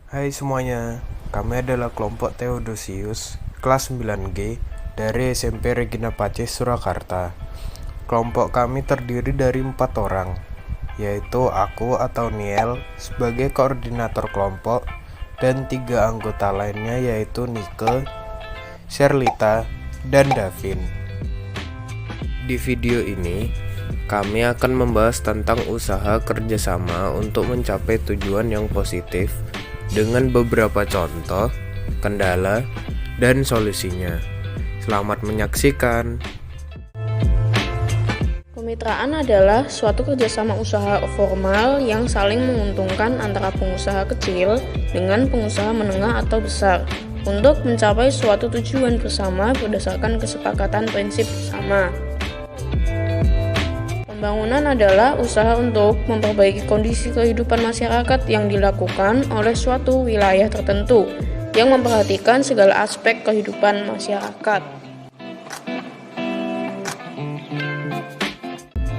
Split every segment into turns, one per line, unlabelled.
Hai semuanya, kami adalah kelompok Theodosius, kelas 9G, dari SMP Regina Pacis, Surakarta. Kelompok kami terdiri dari 4 orang, yaitu aku atau Niel sebagai koordinator kelompok, dan 3 anggota lainnya yaitu Nike, Sherlita, dan Davin. Di video ini, kami akan membahas tentang usaha kerjasama untuk mencapai tujuan yang positif dengan beberapa contoh, kendala, dan solusinya. Selamat menyaksikan.
Kemitraan adalah suatu kerjasama usaha formal yang saling menguntungkan antara pengusaha kecil dengan pengusaha menengah atau besar untuk mencapai suatu tujuan bersama berdasarkan kesepakatan prinsip bersama. Pembangunan adalah usaha untuk memperbaiki kondisi kehidupan masyarakat yang dilakukan oleh suatu wilayah tertentu yang memperhatikan segala aspek kehidupan masyarakat.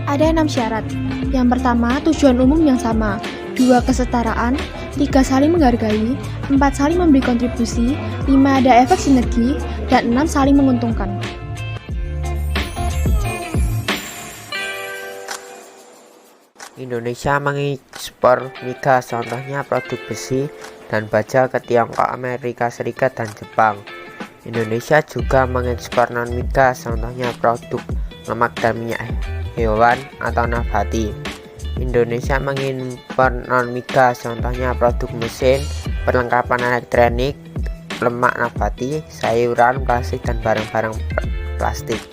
Ada 6 syarat. Yang pertama, tujuan umum yang sama. 2, kesetaraan. 3, saling menghargai. 4, saling memberi kontribusi. 5, ada efek sinergi. Dan 6, saling menguntungkan.
Indonesia mengekspor migas, contohnya produk besi dan baja ke Tiongkok, Amerika Serikat, dan Jepang. Indonesia juga mengekspor non-migas, contohnya produk lemak dan minyak hewan atau nabati. Indonesia mengimpor non-migas, contohnya produk mesin, perlengkapan elektronik, lemak nabati, sayuran, plastik, dan barang-barang plastik.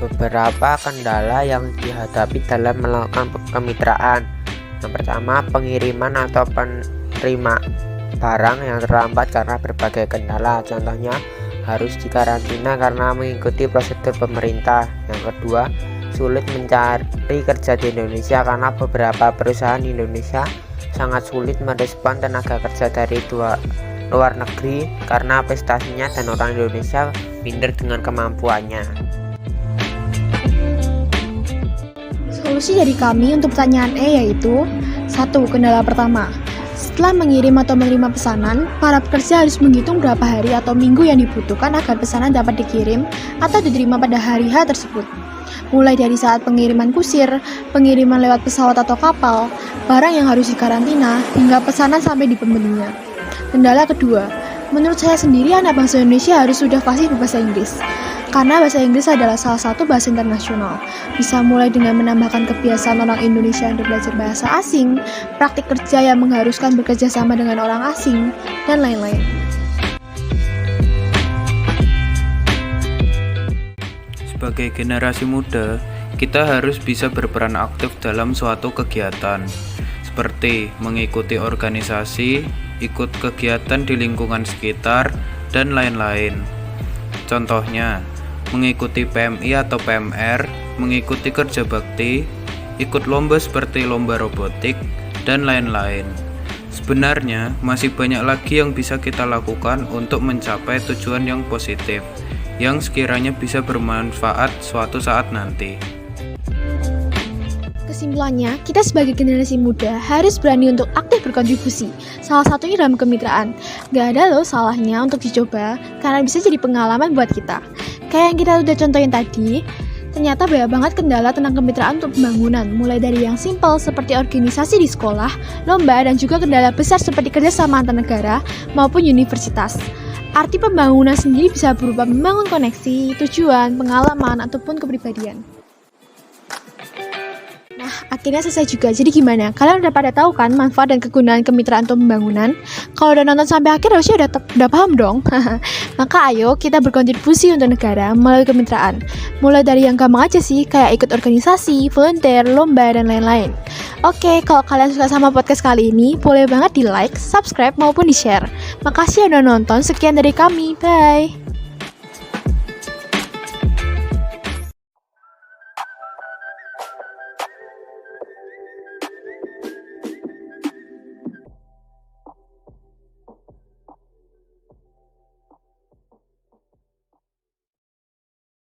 Beberapa kendala yang dihadapi dalam melakukan kemitraan. Yang pertama, pengiriman atau penerima barang yang terlambat karena berbagai kendala. Contohnya, harus dikarantina karena mengikuti prosedur pemerintah. Yang kedua, sulit mencari kerja di Indonesia karena beberapa perusahaan di Indonesia sangat sulit merespon tenaga kerja dari luar negeri karena prestasinya dan orang Indonesia minder dengan kemampuannya.
Solusi dari kami untuk pertanyaan E yaitu 1. Kendala pertama. Setelah mengirim atau menerima pesanan, para pekerja harus menghitung berapa hari atau minggu yang dibutuhkan agar pesanan dapat dikirim atau diterima pada hari H tersebut. Mulai dari saat pengiriman kusir, pengiriman lewat pesawat atau kapal, barang yang harus dikarantina, hingga pesanan sampai di pembelinya. Kendala kedua, menurut saya sendiri anak bangsa Indonesia harus sudah fasih berbahasa Inggris. Karena bahasa Inggris adalah salah satu bahasa internasional. Bisa mulai dengan menambahkan kebiasaan orang Indonesia untuk belajar bahasa asing, praktik kerja yang mengharuskan bekerja sama dengan orang asing, dan lain-lain.
Sebagai generasi muda, kita harus bisa berperan aktif dalam suatu kegiatan, seperti mengikuti organisasi, ikut kegiatan di lingkungan sekitar, dan lain-lain. Contohnya, mengikuti PMI atau PMR, mengikuti kerja bakti, ikut lomba seperti lomba robotik, dan lain-lain. Sebenarnya, masih banyak lagi yang bisa kita lakukan untuk mencapai tujuan yang positif, yang sekiranya bisa bermanfaat suatu saat nanti.
Kesimpulannya, kita sebagai generasi muda harus berani untuk aktif berkontribusi, salah satunya dalam kemitraan. Gak ada loh salahnya untuk dicoba, karena bisa jadi pengalaman buat kita. Kayak yang kita udah contohin tadi, ternyata banyak banget kendala tentang kemitraan untuk pembangunan, mulai dari yang simpel seperti organisasi di sekolah, lomba, dan juga kendala besar seperti kerjasama antar negara maupun universitas. Arti pembangunan sendiri bisa berupa membangun koneksi, tujuan, pengalaman, ataupun kepribadian. Nah, akhirnya selesai juga. Jadi gimana? Kalian udah pada tahu kan manfaat dan kegunaan kemitraan untuk pembangunan? Kalau udah nonton sampai akhir harusnya udah paham dong. Maka ayo kita berkontribusi untuk negara melalui kemitraan. Mulai dari yang gampang aja sih, kayak ikut organisasi, volunteer, lomba, dan lain-lain. Oke, kalau kalian suka sama podcast kali ini, boleh banget di like, subscribe, maupun di share. Makasih udah nonton, sekian dari kami, bye!